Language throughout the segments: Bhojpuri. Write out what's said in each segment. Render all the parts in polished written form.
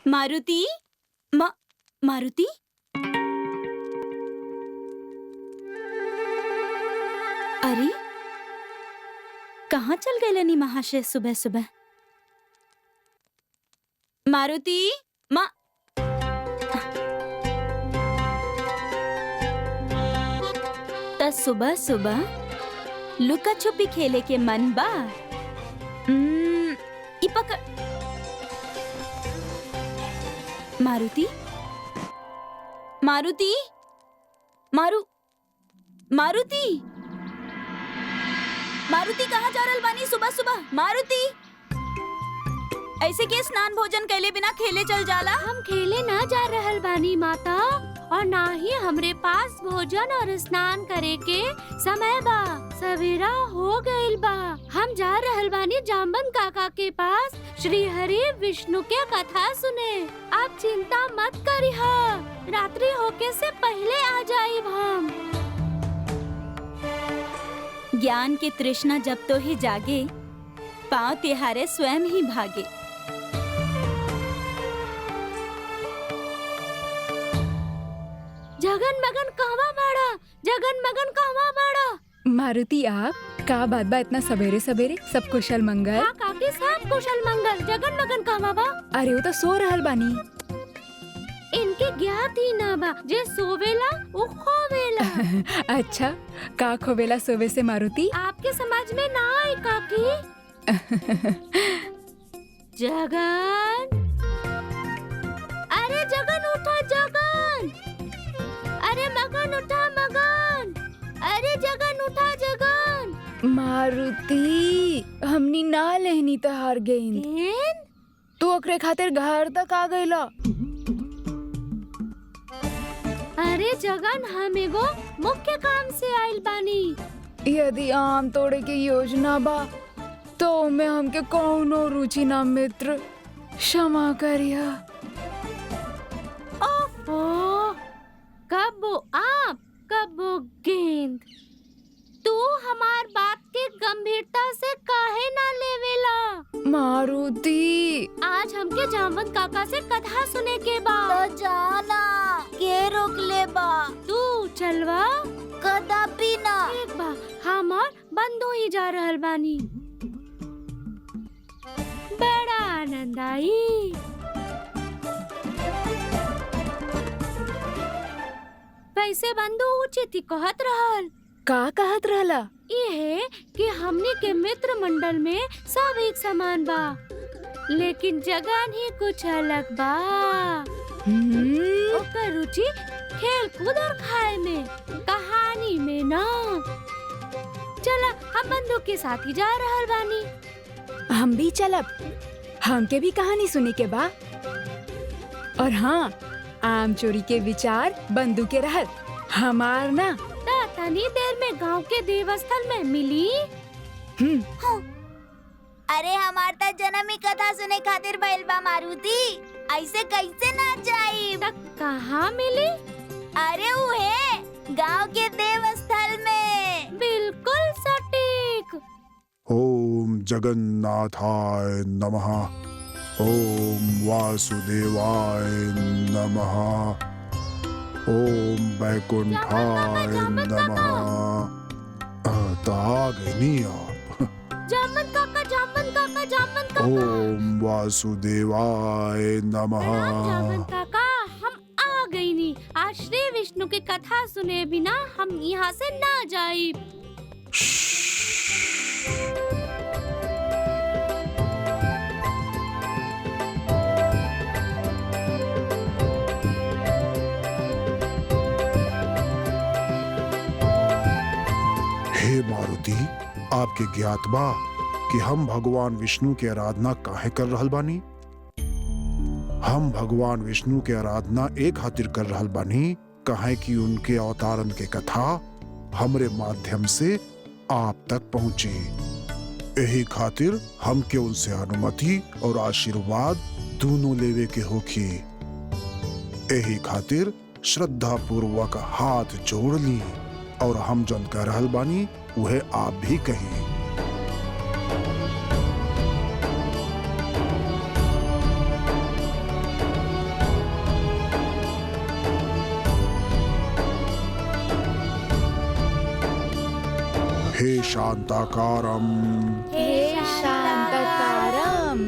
मारुति मारुति अरे कहाँ चल गए लेनी महाशय सुबह सुबह? मारुति त सुबह सुबह लुका छुपी खेले के मन बा? ई पकड़ मारुति मारुति मारुति मारुति कहाँ जा रहल बानी सुबह सुबह? मारुति ऐसे के स्नान भोजन कैले बिना खेले चल जाला? हम खेले ना जा रहल बानी माता, और ना ही हमरे पास भोजन और स्नान करे के समय बा। सवेरा हो गइल बा। हम जा रहल बानी जाम्बन काका के पास श्री हरि विष्णु के कथा सुने। आप चिंता मत करिहा, रात्रि होके से पहले आ जाइब हम। ज्ञान की तृष्णा जब तो ही जागे, पांव तिहारे स्वयं ही भागे। जगन मगन कहवा बाड़ा? जगन मगन कहवा बाड़ा? मारुति आप का बात बा इतना सवेरे सवेरे? सब कुशल मंगल? हाँ काकी सब कुशल मंगल। जगन मगन कहवा बा? अरे वो तो सो रहल बानी। इनके ज्ञात ही ना बा, जे सोवेला वो खोवेला। अच्छा का खोवेला सोवे से मारुति? आपके समझ में ना आई काकी। जगन, अरे जगन उठा जगन, अरे मगन उठा मगन, अरे जगन उठा जगन। मारुति हमनी ना लेहनी तो हार गेंद। गेंद? तू ओकरे खातिर घर तक आ गईला। अरे जगन हम एगो मुख्य काम से आइल बानी। यदि आम तोड़े की योजना बा तो में हमके कौनो रुचि ना मित्र, क्षमा करिया। ओफो, कब वो आप कब वो गेंद। तू हमार बात के गंभीरता से काहे ना लेवेला? मारुति आज हमके जामवंत काका से कथा सुने के बा। तो जाना के रोक ले बा? तू चलवा। कदापि ना। एक बा हम और बंधु ही जा रहल बानी। बड़ा आनंद आई। वैसे बंधु उचित ही कहत रहल। का कहत रहला? ये कि हमने के मित्र मंडल में सब एक समान बा, लेकिन जगन ही कुछ अलग बा। ओकर रुचि खेल कूद और खाए में, कहानी में ना। चला हम बंधु के साथ ही जा रहल बानी। हम भी चलब, हमके भी कहानी सुनी के बा। और हाँ, आम चोरी के विचार बंधु के रहल, हमार ना। तनी देर में गांव के देवस्थल में मिली। अरे हमार त जन्म ही कथा सुने खातिर भइल बा मारुति, ऐसे कैसे ना जाई? तक कहाँ मिली? अरे वो है गांव के देवस्थल में। बिल्कुल सटीक। ओम जगन्नाथाय नमः। ओम वासुदेवाय नमः। ओम वैकुंठाय नमः। तो आ गई नहीं आप? जामवंत काका, जामवंत काका, जामवंत काका। ओम वासुदेवाय नमः। जामवंत काका हम आ गई नी। आज श्री विष्णु की कथा सुने बिना हम यहाँ से ना जाई। हे मारुति, आपके ज्ञात बा कि हम भगवान विष्णु की आराधना काहे कर रहल बानी? हम भगवान विष्णु के आराधना एक खातिर कर रहल बानी काहे कि उनके अवतारन के कथा हमरे माध्यम से आप तक पहुँचे। यही खातिर हमके उनसे अनुमति और आशीर्वाद दोनों लेवे के होखी। यही खातिर श्रद्धा पूर्वक हाथ जोड़ ली और हम जन कह रहल बानी वह आप भी कही। शांताकारम, हे शांतकारम,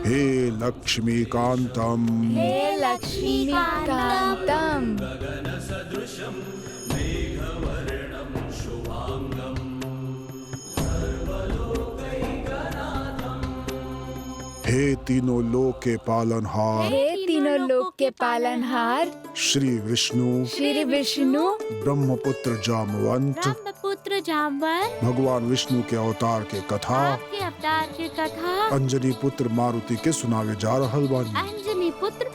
हे लक्ष्मीकांतम, हे लक्ष्मीकांतम, हे तीनों लोक के पालनहार, हे तीनों लोक के पालनहार, श्री विष्णु, श्री विष्णु, ब्रह्मपुत्र जामवंत, ब्रह्मपुत्र जामवंत, भगवान विष्णु के अवतार के कथा आपके अवतार की कथा अंजनी पुत्र मारुति के सुनावे जा रहल बानी। अंजनी पुत्र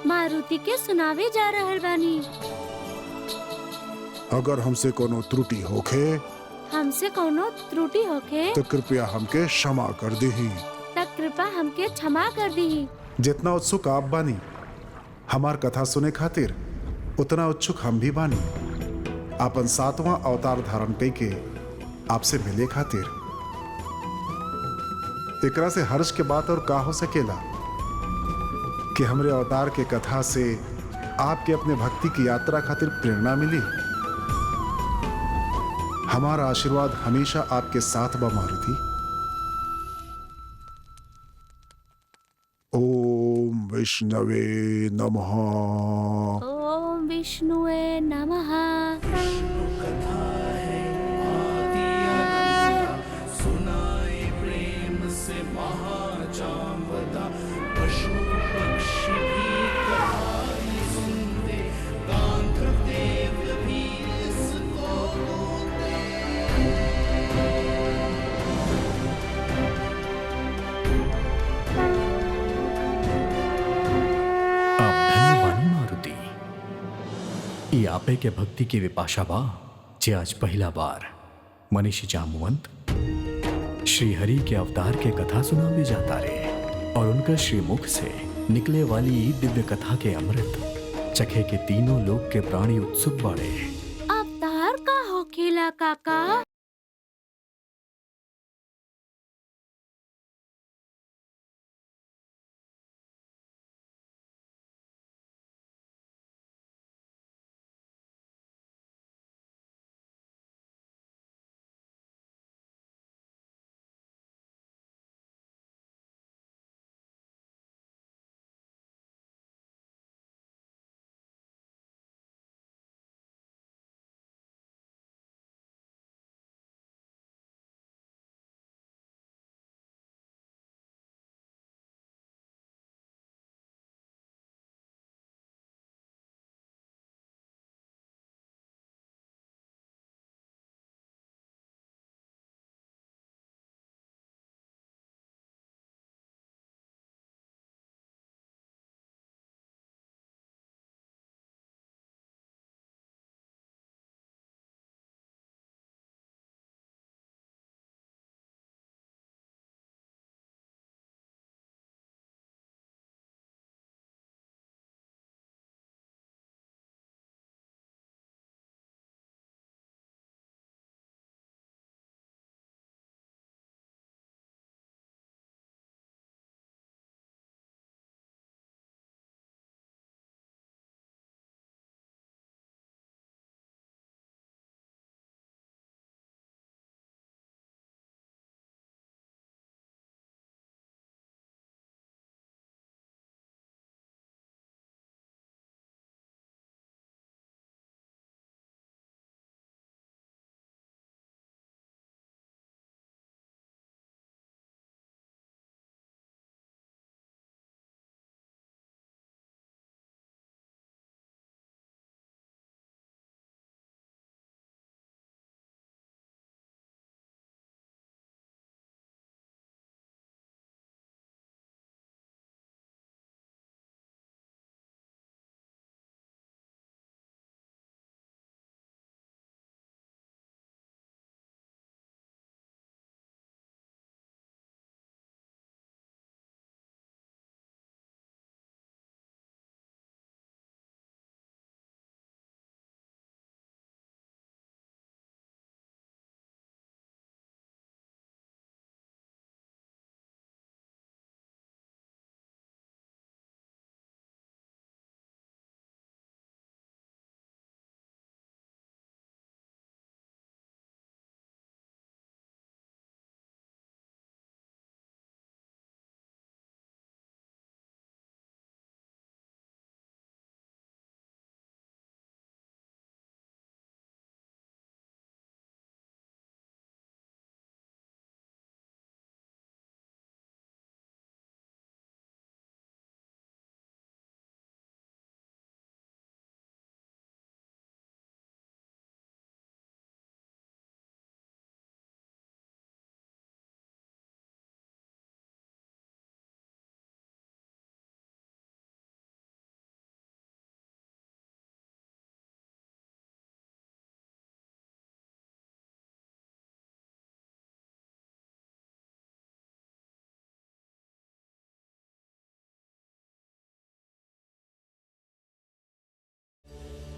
मारुति के सुनावे जा रहल बानी। अगर हमसे कोनो त्रुटि होखे हमसे कोनो त्रुटि होके तो कृपया हमके क्षमा कर दही। तक कृपा हमके क्षमा कर दी। जितना उत्सुक आप बानी हमार कथा सुने खातिर, उतना उत्सुक हम भी बानी आपन 7वां अवतार धारण करके आपसे मिले खातिर। एकरा से हर्ष के बात और का हो सकेला कि हमरे अवतार के कथा से आपके अपने भक्ति की यात्रा खातिर प्रेरणा मिली। हमारा आशीर्वाद हमेशा आपके साथ बा मारुति। ओम विष्णवे नमः। ओम विष्णुवे नमः। ई आपे के भक्ति की विपाशा बा जे आज पहला बार मनीषी जामवंत श्री हरि के अवतार के कथा सुनावे जाता रे, और उनका श्रीमुख से निकले वाली ई दिव्य कथा के अमृत चखे के तीनों लोक के प्राणी उत्सुक बाड़े। अवतार का होखेला काका?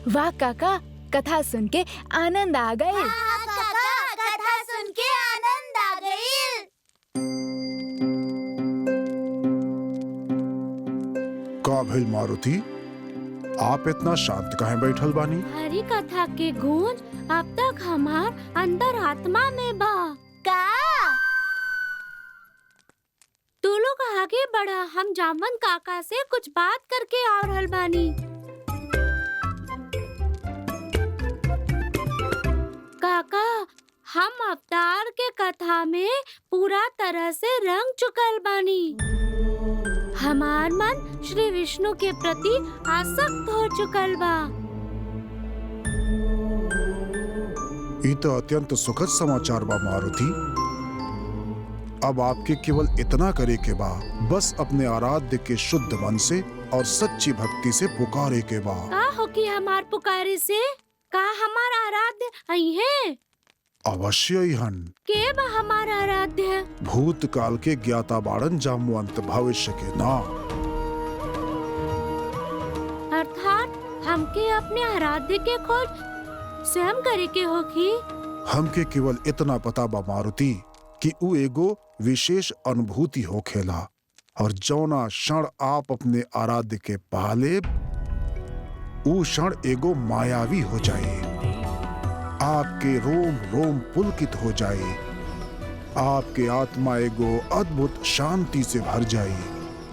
वाह काका, कथा सुन के आनंद आ गए। काका, कथा सुन के आनंद आ गई। का भइल मारुति, आप इतना शांत काहे बैठल बानी? हरी कथा के गूंज अब तक हमार अंदर आत्मा में बा। का तू लोग आगे बढ़ा, हम जामवंत काका से कुछ बात करके आ रहल बानी। काका, हम अवतार के कथा में पूरा तरह से रंग चुकल बानी। हमार मन श्री विष्णु के प्रति आसक्त हो चुकल बा। ये तो अत्यंत सुखद समाचार बा मारुति। अब आपके केवल इतना करे के बा, बस अपने आराध्य के शुद्ध मन से और सच्ची भक्ति से पुकारे के बा। का हो कि हमार पुकारे से का हमार आराध्य आई है? अवश्य ही हन। के बा हमार आराध्य? भूतकाल के ज्ञाता बाड़न जामवंत, भविष्य के ना। अर्थात हमके अपने आराध्य के खोज स्वयं करे के होगी। हमके केवल इतना पता बा मारुति कि उ एगो विशेष अनुभूति होखेला, और जौना क्षण आप अपने आराध्य के पाले, उ क्षण एगो मायावी हो जाए। आपके रोम रोम पुलकित हो जाए, आपके आत्मा एगो अद्भुत शांति से भर जाए,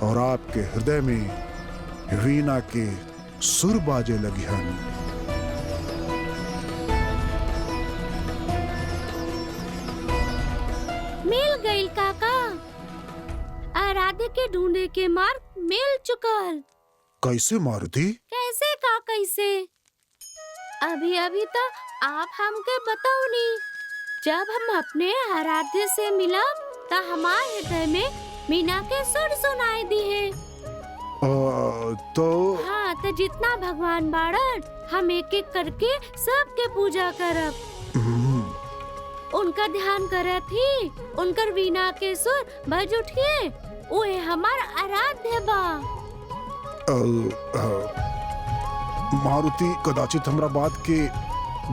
और आपके हृदय में वीणा के सुर बाजे लगी हन। मिल गई काका, आराध्य के ढूंढे के मार्ग मिल चुकल। कैसे मारुति? कैसे का कैसे? अभी अभी तो आप हमके बताओ नहीं। जब हम अपने आराध्य से मिला तो हमारे हृदय में मीना के सुर सुनाई दी है। तो हाँ, तो जितना भगवान बाड़न हम एक एक करके सबके पूजा करब, उनका ध्यान करत ही उनकर वीणा के सुर बज उठिए। ओए हमार आराध्य बा। मारुति, कदाचित हमरा बात के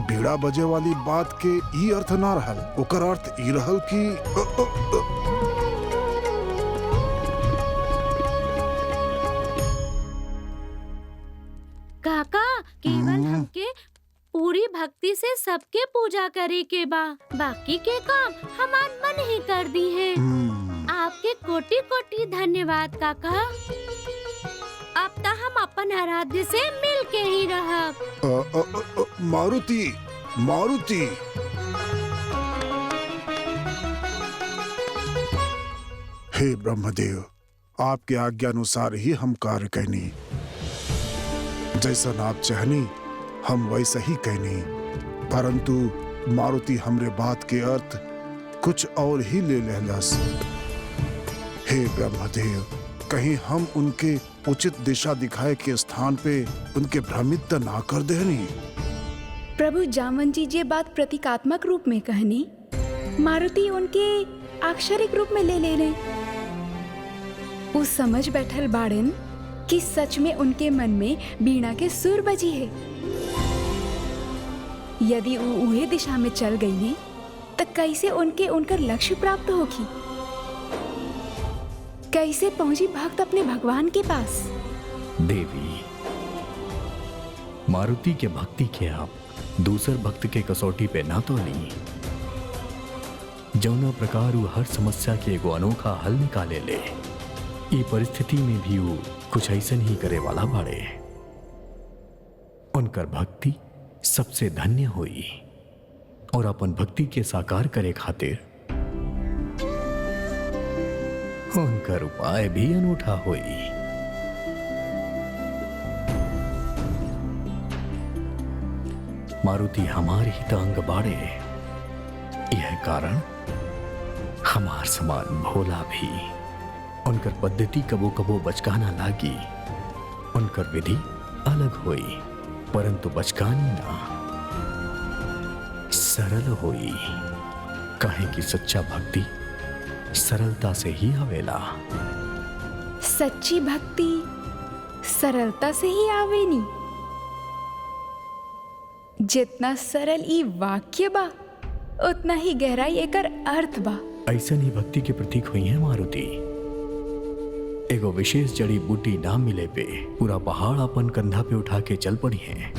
बीड़ा बजे वाली बात के ई अर्थ ना रहल, ओकर अर्थ ई रहल कि काका, केवल हमके पूरी भक्ति से सबके पूजा करे के बा, बाकी के काम हमार मन ही कर दी है। आपके कोटि कोटि धन्यवाद काका। अब तो हम अपन आराध्य से मिल के ही रहब। मारुति, मारुति, हे ब्रह्मदेव, आपके आज्ञा अनुसार ही हम कार्य कैनी। जैसा आप चाहनी हम वैसा ही कहनी, परंतु मारुति हमरे बात के अर्थ कुछ और ही ले लेलस। हे ब्रह्मदेव, कहीं हम उनके उचित दिशा दिखाए के स्थान पे उनके भ्रमित ना कर देनी। प्रभु जामवंत जी ये बात प्रतीकात्मक रूप में कहनी, मारुति उनके आक्षरिक रूप में ले रहे। वो समझ बैठल बाड़न कि सच में उनके मन में बीणा के सुर बजी है। यदि वो उहे दिशा में चल गई ने, तो कैसे उनके उनकर लक्ष्य प्राप्त होगी? कैसे पहुंची भक्त अपने भगवान के पास? देवी, मारुति के भक्ति के आप दूसर भक्त के कसौटी पे ना तोली। जौना प्रकार वो हर समस्या के एगो अनोखा हल निकाले ले, ई परिस्थिति में भी वो कुछ ऐसन ही करे वाला बाड़े। उनकर भक्ति सबसे धन्य हुई, और अपन भक्ति के साकार करे खातिर उनकर उपाय भी अनूठा हुई। मारुति हमार ही अंग बाड़े, यह कारण हमार समान भोला भी उनकर पद्धति कबो कबो बचकाना लागी। उनकर विधि अलग हुई, परंतु बचकानी ना, सरल हुई। काहे कि सच्चा भक्ति सरलता से ही आवेला। सच्ची भक्ति सरलता से ही आवेनी। जितना सरल ई वाक्य बा उतना ही गहराई एकर अर्थ बा। ऐसा ही भक्ति के प्रतीक हुई है मारुति। एगो विशेष जड़ी बूटी ना मिले पे पूरा पहाड़ अपन कंधा पे उठा के चल पड़ी है।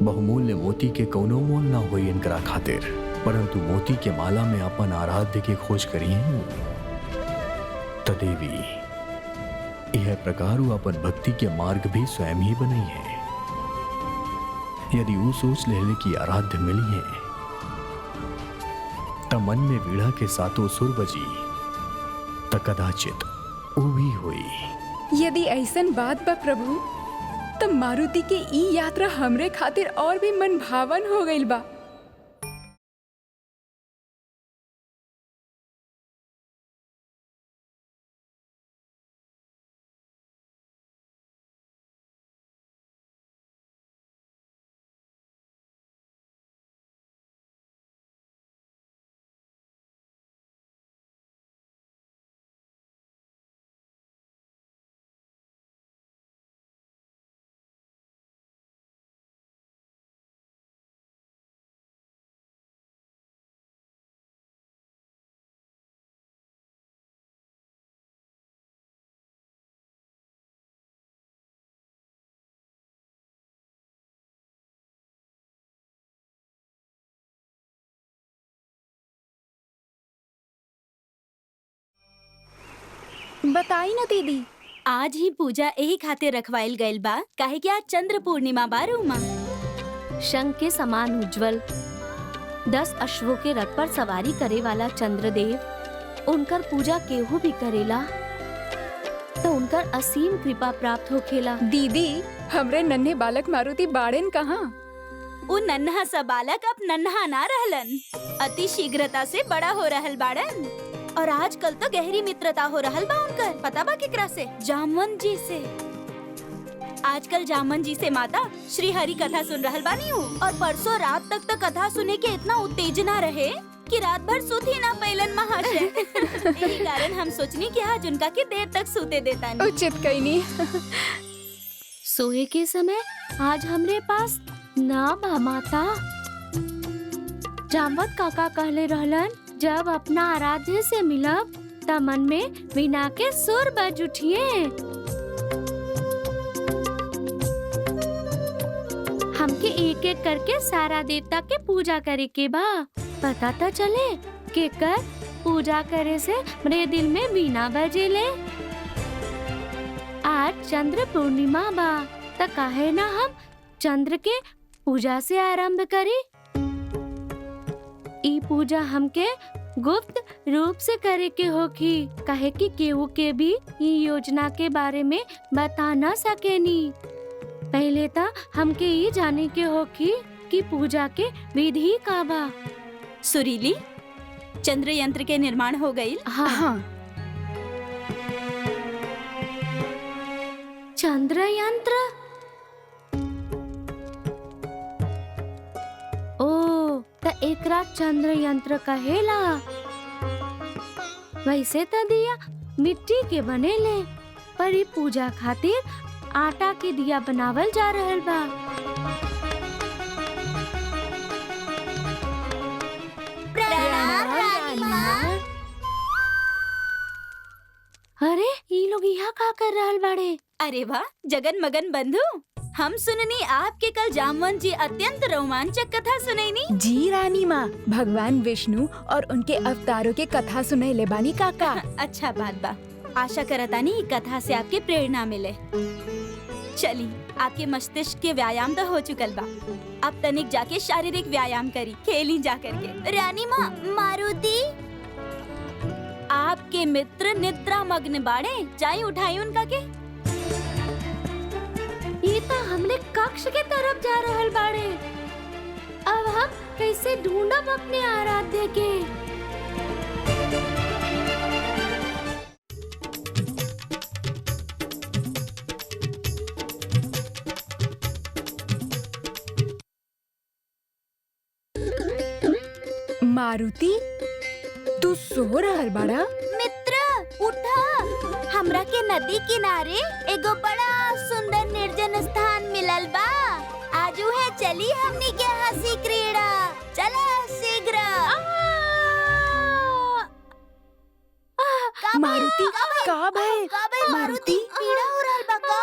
बहुमूल्य मोती के कौनो मोल ना हुई इनकरा खातिर, परंतु मोती के माला में अपन आराध्य की खोज करी है तदेवी। यह प्रकार वो अपन भक्ति के मार्ग भी स्वयं ही बनाई है। यदि वो सोच ले कि आराध्य मिली है त मन में वीणा के सातों सुर बजी त कदाचित वो भी हुई। यदि ऐसन बात बा प्रभु तो मारुति के ई यात्रा हमरे खातिर और भी मन भावन हो गइल बा। बताई ना दीदी। आज ही पूजा यही खातिर रखवाइल गइल बा काहे कि आज चंद्र पूर्णिमा बा रूमा। शंख के समान उज्जवल 10 अश्वों के रथ पर सवारी करे वाला चंद्रदेव, उनकर पूजा केहू भी करेला तो उनकर असीम कृपा प्राप्त होखेला। दीदी हमरे नन्हे बालक मारुति बाड़न कहाँ? वो नन्हा सा बालक अब नन्हा ना रहलन, अति शीघ्रता से बड़ा हो रहल बाड़न। और आजकल तो गहरी मित्रता हो रहल बा उनकर। पता बा केकरा से? जामवंत जी से। आजकल जामवंत जी से माता श्री हरि कथा सुन रहल बानी हूँ। और परसों रात तक तो कथा सुने के इतना उत्तेजना रहे कि रात भर सूत ही ना पैलन महाशय। यही कारण हम सोचनी कि आज उनका के देर तक सूते देता नहीं। उचित कहीं नहीं। सोए के समय आज हमरे पास ना बा माता। जामवंत काका कहले रहलन जब अपना आराध्य से मिलब त मन में वीणा के सुर बज उठिए। हमके एक एक करके सारा देवता के पूजा करे के बा। पता तो चले के कर पूजा करे से मेरे दिल में वीणा बजेले। आज चंद्र पूर्णिमा बा त काहे ना हम चंद्र के पूजा से आरंभ करी। ई पूजा हमके गुप्त रूप से करे के होखी, काहे कि केहू के भी ई योजना के बारे में बता ना सकेनी। पहले तो हमके ये जाने के होखी कि पूजा के विधि का बा। सुरीली, चंद्र यंत्र के निर्माण हो गई। हाँ। चंद्र यंत्र? त एकरा चंद्र यंत्र कहेला। वैसे तो दिया मिट्टी के बनेले, पर ई पूजा खातिर आटा के दिया बनावल जा रहल बा। अरे ये लोग यहाँ का कर रहल बाड़े? अरे वाह जगन मगन बंधु, हम सुननी आपके कल जामवंत जी अत्यंत रोमांचक कथा सुनैनी। जी रानी माँ, भगवान विष्णु और उनके अवतारों के कथा सुनैले बानी काका। अच्छा बात बा। आशा करतानी कथा से आपके प्रेरणा मिले। चली, आपके मस्तिष्क के व्यायाम तो हो चुकल बा। अब तनिक जाके शारीरिक व्यायाम करी, खेली जा करके। रानी माँ, मारुति आपके मित्र निद्रा मग्न बाड़े, जाई उठाई उनका के। ये तो हमने कक्ष के तरफ जा रहल बाड़े। अब हम कैसे ढूंढब अपने आराध्य के? मारुति, तू सो रहल बाड़ा? मित्र उठा, हमरा के नदी किनारे एगो बड़ा सुंदर निर्जन स्थान मिलल बा। आजू है चली हमनी के हंसी क्रीड़ा। चला शीघ्र। मारुति का भय? मारुति पीड़ा हो रहल बा का?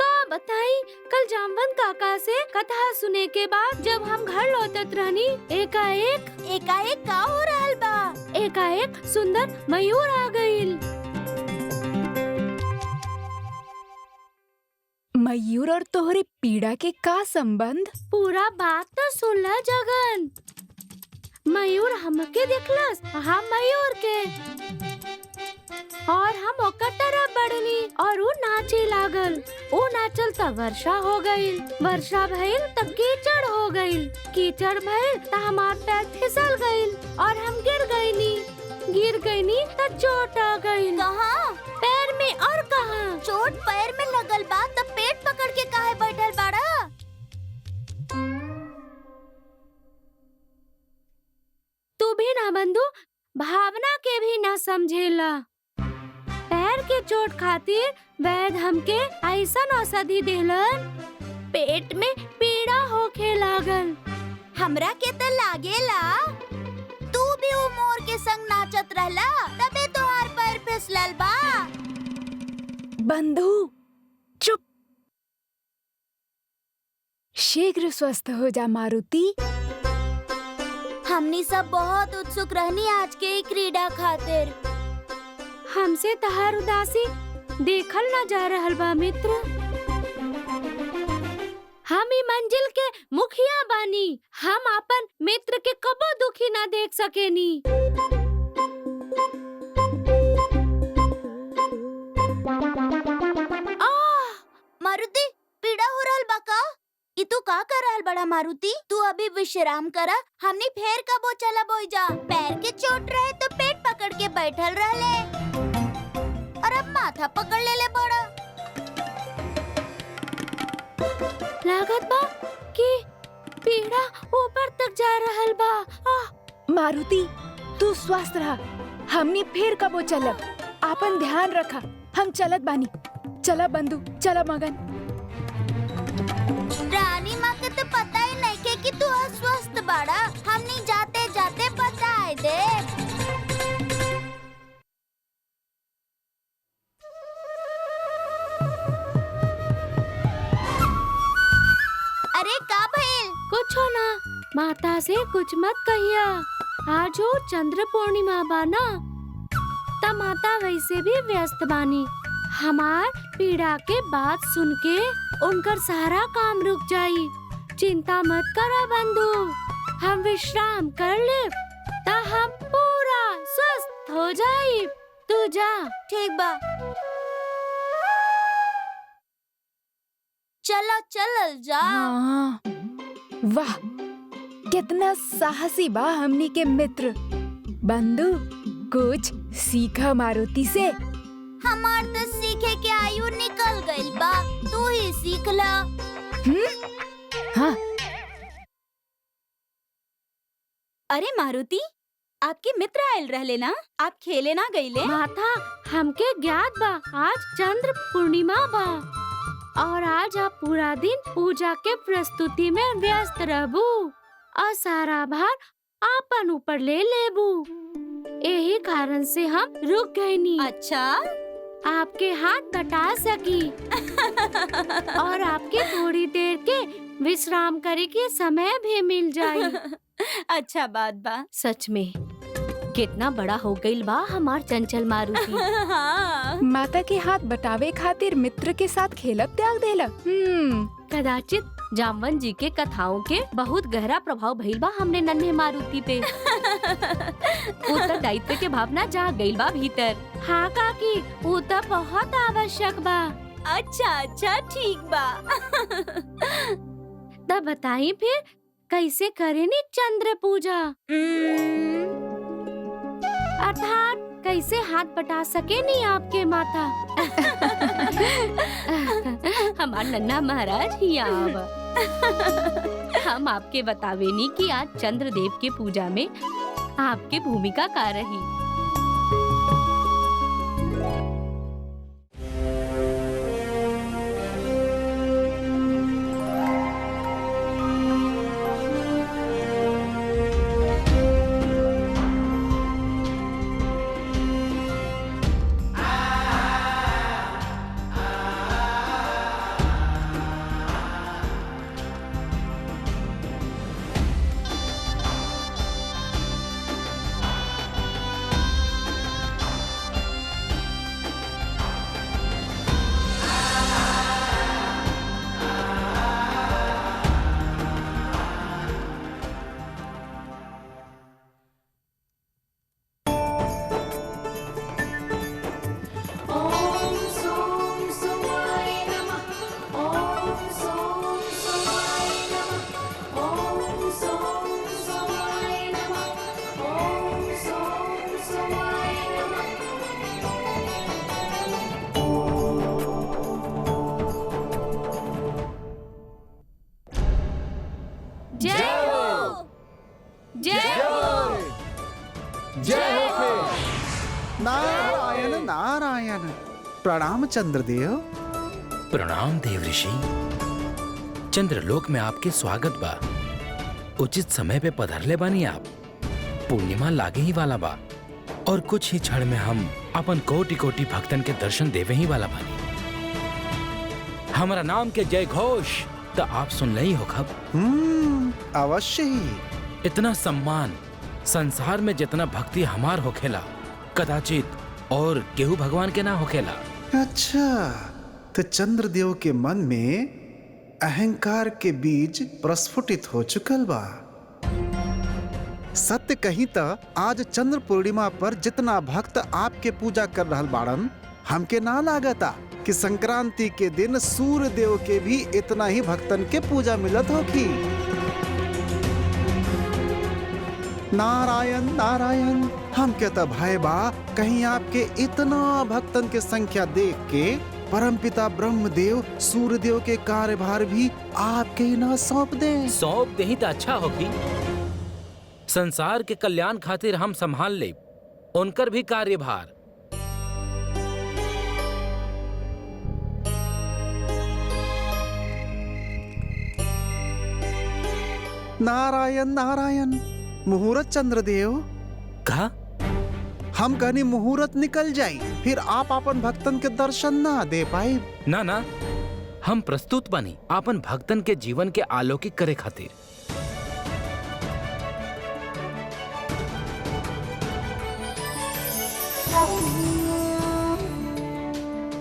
का बताई, कल जामवंत काका से कथा सुने के बाद जब हम घर लौटत रहनी, एकाएक का हो रहल बा? एकाएक सुंदर मयूर आ गईल। मयूर और तोहरे पीड़ा के का संबंध? पूरा बात तो सुन ला जगन। मयूर हमके दिखलस, हम मयूर के, और हम ओकर तरफ बढ़नी और वो नाचे लागल। वो नाचल त वर्षा हो गईल, वर्षा भइल त कीचड़ हो गईल, कीचड़ भइल त हमार पैर फिसल गईल और हम गिर गईनी त चोट आ गईल। कहाँ? पैर में और कहाँ? चोट पैर में लगल बा त पेट पकड़ के काहे बैठल बाड़ा? तू भी ना बंधु, भावना के भी ना समझेला। पैर के चोट खातिर वैद्य हमके ऐसन औषधि देलन, पेट में पीड़ा होखे लागल। हमरा के त लागेला तू भी वो मोर के संग नाचत रहला, तबे तोहार पैर फिसलल बा। बंधु चुप, शीघ्र स्वस्थ हो जा मारुति। हमनी सब बहुत उत्सुक रहनी आज के ई क्रीड़ा खातिर। हमसे तहार उदासी देखल न जा रहल बा मित्र। हम ई मंजिल के मुखिया बानी, हम अपन मित्र के कबो दुखी ना देख सकेनी। मारुति, पीड़ा हो रहल बा का? ई तू का कर रहल बड़ा मारुति? तू अभी विश्राम करा, हमनी फेर कबो चलब ओइजा। पैर के चोट रहे तो पेट पकड़ के बैठल रहले, और अब माथा पकड़ ले बड़ा। लागत बा कि पीड़ा ऊपर तक जा रहल बा। मारुति तू स्वस्थ रहा, हमनी फिर कबो चलब। आपन ध्यान रखा, हम चलत बानी। चला बंधु, चला मगन। रानी माँ के तो पता ही नहीं के कि तू अस्वस्थ बाड़ा। हमनी जाते जाते बताए दे। अरे का भइल? कुछ ना, माता से कुछ मत कहिया। आज वो चंद्र पूर्णिमा बाना, त माता वैसे भी व्यस्त बानी। हमार पीड़ा के बात सुन के उनकर सारा काम रुक जाई। चिंता मत करा बंधु, हम विश्राम कर ले त हम पूरा स्वस्थ हो जाई। तू जा। ठीक बा, चलो चलल जा। हाँ, वाह कितना साहसी बा हमनी के मित्र। बंधु कुछ सीखा मारुति से। हमार तो सीखे के आयु निकल गइल बा, तू ही सीख ला। हाँ। अरे मारुति, आपके मित्र आयल रहले ना? आप खेले ना गईले? माता हमके ज्ञात बा आज चंद्र पूर्णिमा बा, और आज आप पूरा दिन पूजा के प्रस्तुति में व्यस्त रहबू और सारा भार आपन ऊपर ले लेबू। यही कारण से हम रुक गए नी। अच्छा, आपके हाथ बटा सकी और आपके थोड़ी देर के विश्राम करे के समय भी मिल जाए। अच्छा बात बा। सच में कितना बड़ा हो गईल बा हमार चंचल मारुति। हाँ। माता के हाथ बटावे खातिर मित्र के साथ खेलब त्याग देला। कदाचित जामवंत जी के कथाओं के बहुत गहरा प्रभाव भइल बा हमने नन्हे मारुति पे। उत्तरदायित्व के भावना जाग गइल बा भीतर। हाँ काकी, वो तो बहुत आवश्यक बा। अच्छा ठीक बा। तब बताई फिर कैसे करेनी चंद्र पूजा, अर्थात कैसे हाथ बटा सके नहीं आपके माता। हमार नन्हा महाराज यहाँ आवा। हम आपके बतावेनी कि आज चंद्र देव के पूजा में आपके भूमिका का रही। नारायण नारायण। प्रणाम चंद्रदेव। प्रणाम देव ऋषि। चंद्रलोक में आपके स्वागत बा। उचित समय पे पधरले बानी आप। पूर्णिमा लागे ही वाला बा और कुछ ही क्षण में हम अपन कोटि कोटि भक्तन के दर्शन देवे ही वाला बानी। हमारा नाम के जय घोष तो आप सुन ही हो खब। अवश्य ही। इतना सम्मान संसार में जितना भक्ति हमार होखेला कदाचित और केहू भगवान के ना होखेला। अच्छा, तो चंद्रदेव के मन में अहंकार के बीज प्रस्फुटित हो चुकल बा। सत्य कहीं तो आज चंद्र पूर्णिमा पर जितना भक्त आपके पूजा कर रहल बाड़न, हमके ना लागता कि संक्रांति के दिन सूर्य देव के भी इतना ही भक्तन के पूजा मिलत होगी। नारायण नारायण। हम कहता भाई बा कहीं आपके इतना भक्तन के संख्या देख के परमपिता ब्रह्मदेव सूर्य देव के कार्यभार भी आपके ही ना सौंप दें। सौंप दे ही तो अच्छा होगी। संसार के कल्याण खातिर हम संभाल ले उनकर भी कार्यभार। नारायण नारायण। मुहूर्त चंद्रदेव। कहा? हम कहनी मुहूर्त निकल जाई, फिर आप अपन भक्तन के दर्शन ना दे पाए। ना ना, हम प्रस्तुत बनी अपन भक्तन के जीवन के आलोकित करे खातिर।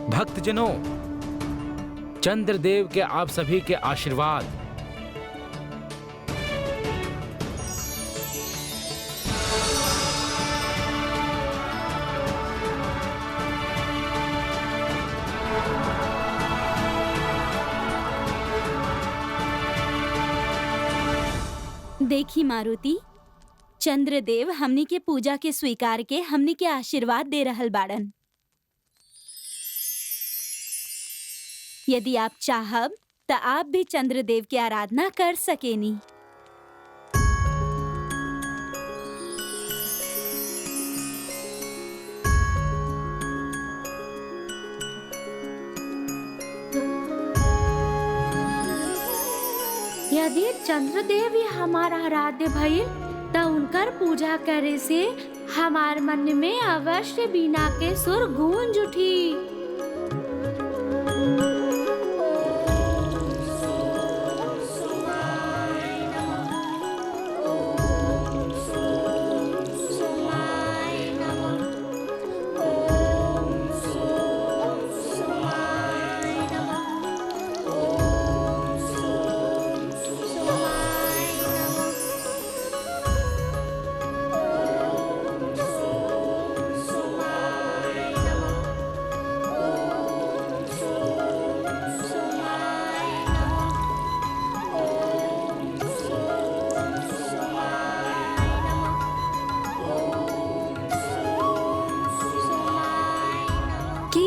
भक्तजनों, चंद्रदेव के आप सभी के आशीर्वाद देखी मारुति, चंद्रदेव हमनी के पूजा के स्वीकार के हमनी के आशीर्वाद दे रहल बाड़न। यदि आप चाहब तो आप भी चंद्रदेव की आराधना कर सकेनी। यदि चंद्रदेव ही हमारा आराध्य भइल त उनकर पूजा करे से हमार मन में अवश्य बीना के सुर गूंज उठी।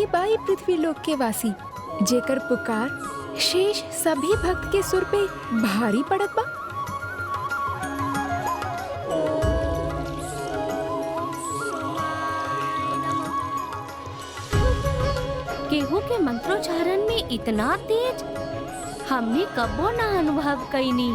बाई पृथ्वी लोक के वासी जेकर पुकार शेष सभी भक्त के सुर पे भारी पड़त बा। केहू के मंत्रोच्चारण में इतना तेज हमने कबो ना अनुभव कईनी।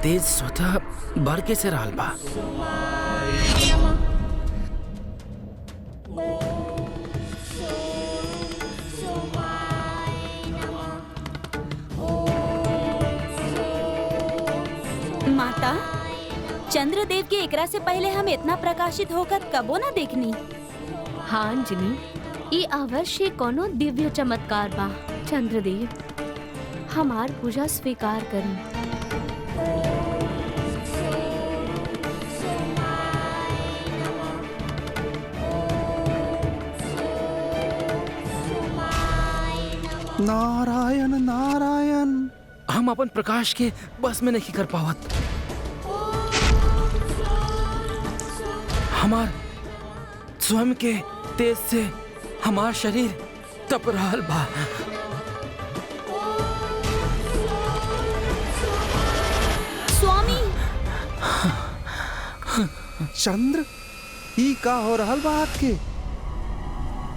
तेज स्वतः बढ़ के से रहल बा। माता, चंद्रदेव के एकरा से पहले हम इतना प्रकाशित होकर कबो ना देखनी। हाँ अंजनी, ये अवश्य कोनो दिव्य चमत्कार बा। चंद्रदेव हमार पूजा स्वीकार करी। नारायण नारायण। हम अपन प्रकाश के बस में नहीं कर पावत। हमार स्वयं के तेज से हमार शरीर तप रहल बा। स्वामी, चंद्र, ई का हो रहल बा आपके?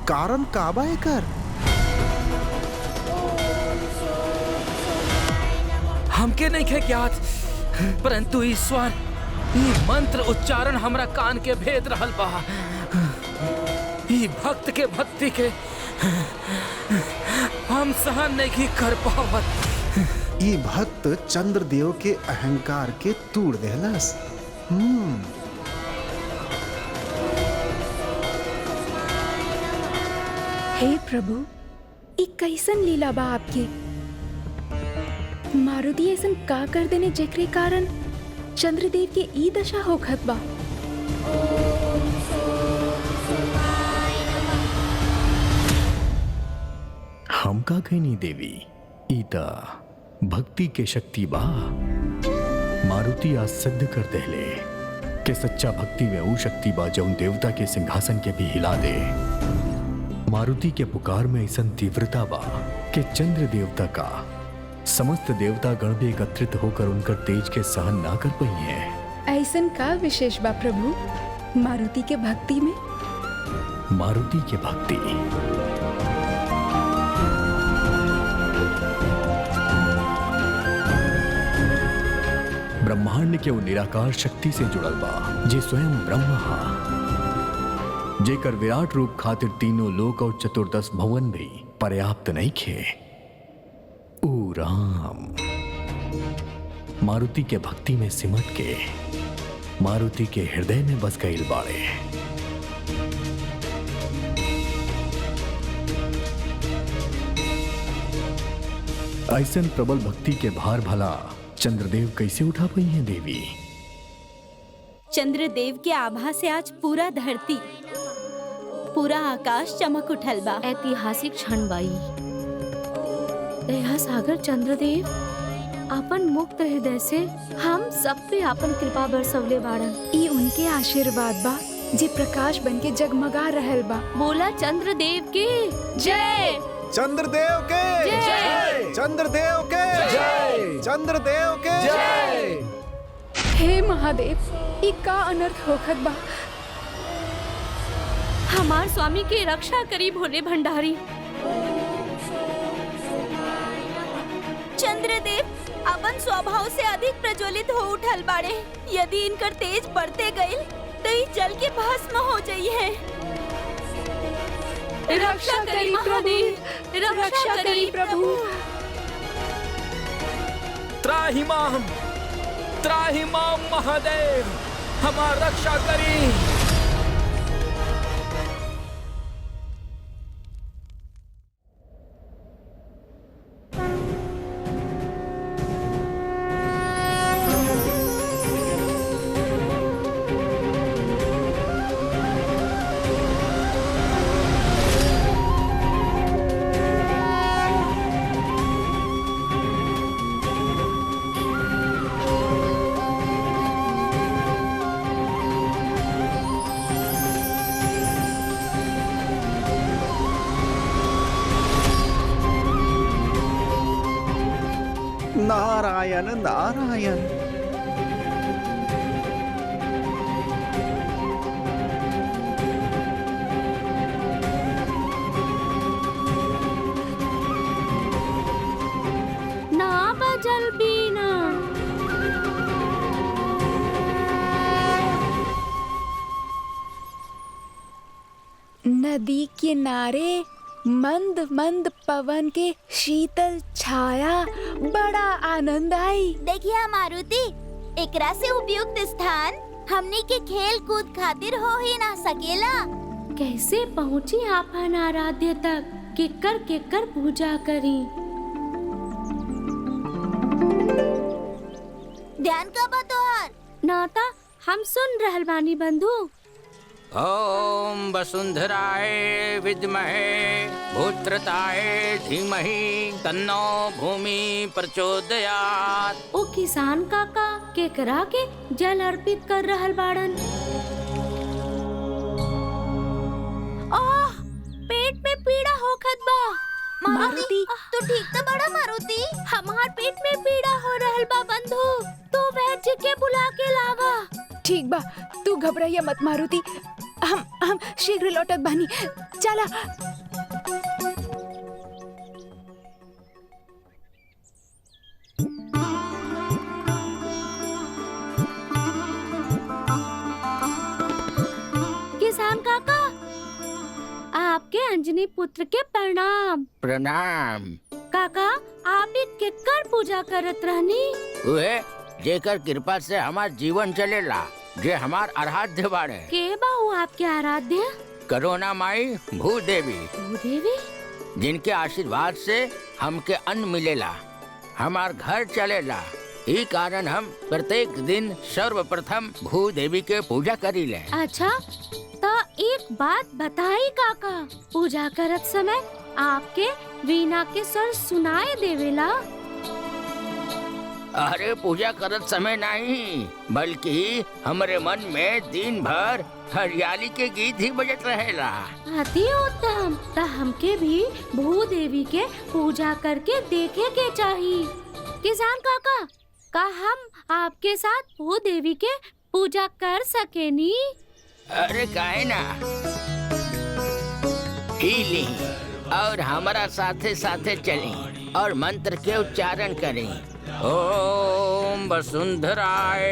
कारण का बा एकर? हमके नहीं खे ज्ञात, परंतु ईश्वर ये मंत्र उच्चारण हमरा कान के भेद रहल बा। ये भक्त के भक्ति के हम सहन नहीं कर पावत। ई भक्त चंद्रदेव के अहंकार के तोड़ देहलस। हे प्रभु, ई कैसन लीला बा आपके? मारुति ऐसन का कर देने जेकरे कारण चंद्रदेव के ई दशा होखत बा? हम का कहनी देवी, ईता भक्ति के शक्ति बा। मारुति आज सिद्ध कर देले कि सच्चा भक्ति में वो शक्ति बा जौन देवता के सिंहासन के भी हिला दे। मारुति के पुकार में ऐसा तीव्रता बा कि चंद्र देवता का समस्त देवता गण भी एकत्रित होकर उनकर तेज के सहन ना कर पाई है। ऐसन का विशेष बा प्रभु मारुति के भक्ति में? मारुति के भक्ति ब्रह्मांड के वो निराकार शक्ति से जुड़ल बा जे स्वयं ब्रह्म हा, जेकर विराट रूप खातिर तीनों लोक और चतुर्दश भवन भी पर्याप्त नहीं खे। ओ राम, मारुति के भक्ति में सिमट के मारुति के हृदय में बस गईल बाड़े। ऐसन प्रबल भक्ति के भार भला चंद्रदेव कैसे उठा पाई हैं देवी? चंद्रदेव के आभा से आज पूरा धरती, पूरा आकाश चमक उठल बा। ऐतिहासिक क्षण बाई। दया सागर चंद्रदेव अपन मुक्त हृदय से हम सब पे अपन कृपा बरसवले बाड़न। ई उनके आशीर्वाद बा जे प्रकाश बन के जगमगा रहल बा। बोला चंद्रदेव की जय। चंद्रदेव के जय। चंद्रदेव के जय। चंद्रदेव के जय। हे महादेव, ई का अनर्थ होखत बा? हमार स्वामी की रक्षा करी भोले भंडारी। चंद्रदेव अपन स्वभाव से अधिक प्रज्वलित हो उठल बाड़े। यदि इनकर तेज बढ़ते गईल तो ई जल के भस्म हो जाइए। रक्षा करी महादेव, रक्षा करी प्रभु। त्राहि माम महादेव, हमार रक्षा करी। नारायण नारायण। ना बजल बीना। नदी किनारे मंद मंद पवन के शीतल छाया, बड़ा आनंद आई। देखिए मारुति, एकरा से उपयुक्त स्थान हमनी के खेल कूद खातिर हो ही ना सकेला। कैसे पहुँची आपन आराध्य तक? केकर पूजा करी। ध्यान का बा तोहार। नाता हम सुन रहल बानी बंधु। ओम वसुंधराय विद्महे भूत्रताय धीमहि तन्नो भूमि प्रचोदयात्। ओ किसान काका केकरा के जल अर्पित कर रहल बाड़न। पेट में पीड़ा होखत बा। मारुति, तू ठीक तो बड़ा मारुति? हमार पेट में पीड़ा हो रहल बा बंधु, तू वैद्य के बुला के लावा। ठीक बा, तू घबराइया मत मारुति, हम शीघ्र लौटत बानी। चला। किसान काका, आपके अंजनी पुत्र के प्रणाम। प्रणाम। काका, आप एक केकर पूजा करत रहनी? उहे जेकर कृपा से हमार जीवन चलेला, जे हमार आराध्य बाड़े। के बाहू आपके आराध्य? करुणा माई भूदेवी, भूदेवी? जिनके आशीर्वाद से हमके अन्न मिलेला, हमार घर चलेला। ई कारण हम प्रत्येक दिन सर्वप्रथम भूदेवी के पूजा करीले। अच्छा, तो एक बात बताई काका, पूजा करत समय आपके वीणा के स्वर सुनाए देवेला? अरे पूजा करत समय नहीं, बल्कि हमरे मन में दिन भर हरियाली के गीत ही बजत रहेला। अति उत्तम। तो हमके भी भूदेवी के पूजा करके देखे के चाहिए। किसान काका, का हम आपके साथ भूदेवी के पूजा कर सकेनी? अरे काहे ना, ली और हमारा साथे साथे चली और मंत्र के उच्चारण करें। ओम वसुंधराय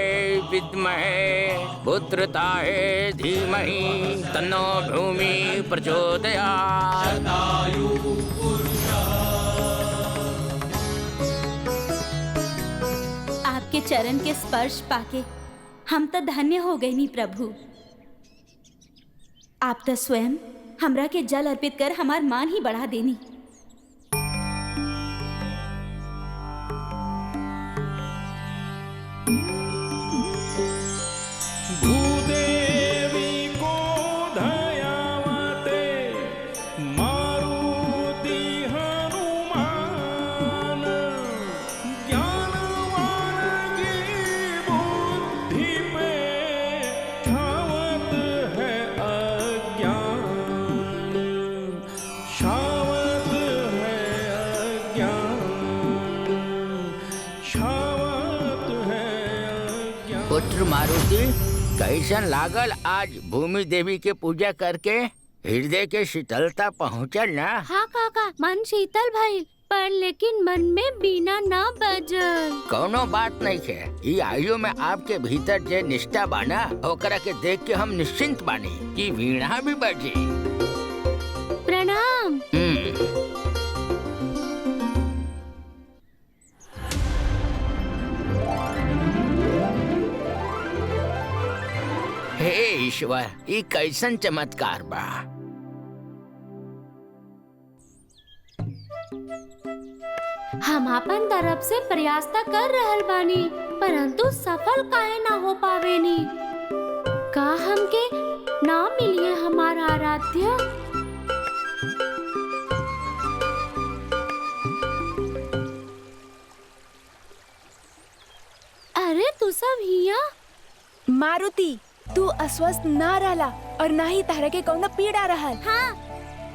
विद्महे भूत्रताय धीमहि तन्नो भूमि प्रचोदयात्। आपके चरण के स्पर्श पाके हम तो धन्य हो गए नी प्रभु। आप तो स्वयं हमरा के जल अर्पित कर हमार मान ही बढ़ा देनी। भूदेवी को धयावते मारुति हनुमान, ज्ञानवान की बुद्धि पे छावत है अज्ञान, छावत है अज्ञान, छावत है अज्ञान। पुत्र मारुति, कैसन लागल आज भूमि देवी के पूजा करके? हृदय के शीतलता पहुँचल ना? हाँ काका, मन शीतल भइल, पर लेकिन मन में बीना ना बजल। कोनो बात नहीं है। ई आयु में आपके भीतर जे निष्ठा बाना, ओकरा के देख के हम निश्चिंत बानी कि वीणा भी बजे। प्रणाम। हे ईश्वर, ई कैसन चमत्कार बा। हम अपन तरफ से प्रयास त कर रहल बानी, परंतु सफल काहे ना हो पावेनी। का हमके ना मिलिए हमार आराध्य? अरे तू सब हिया? मारुति, तू अस्वस्थ ना रहला और ना ही तारा के कौनो पीड़ा रहल। हाँ,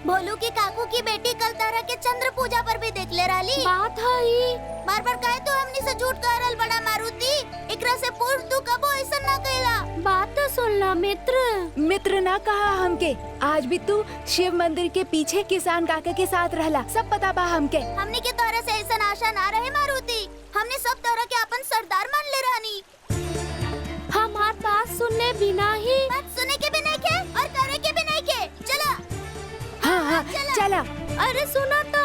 भोलू की काकू की बेटी कल तारा के चंद्र पूजा पर भी देख ले रही। बात है बार बार कहे तो हमनी से झूठ कह रहल बड़ा मारुति। एकरा से पूर्व तू कबो ऐसा ना कहला। बात तो सुन ला मित्र। मित्र ना कहा हमके, आज भी तू शिव मंदिर के पीछे किसान काका के साथ रहला, सब पता बा हमके। हमनी के तोरा से ऐसा आशा ना रहे मारुति। हमने सब तोरा के अपन सरदार मान ले रहनी। हमार बात सुनने बिना ही बात सुने के भी नहीं के और करे के भी नहीं के। चला। हाँ हाँ, चला। अरे सुना तो।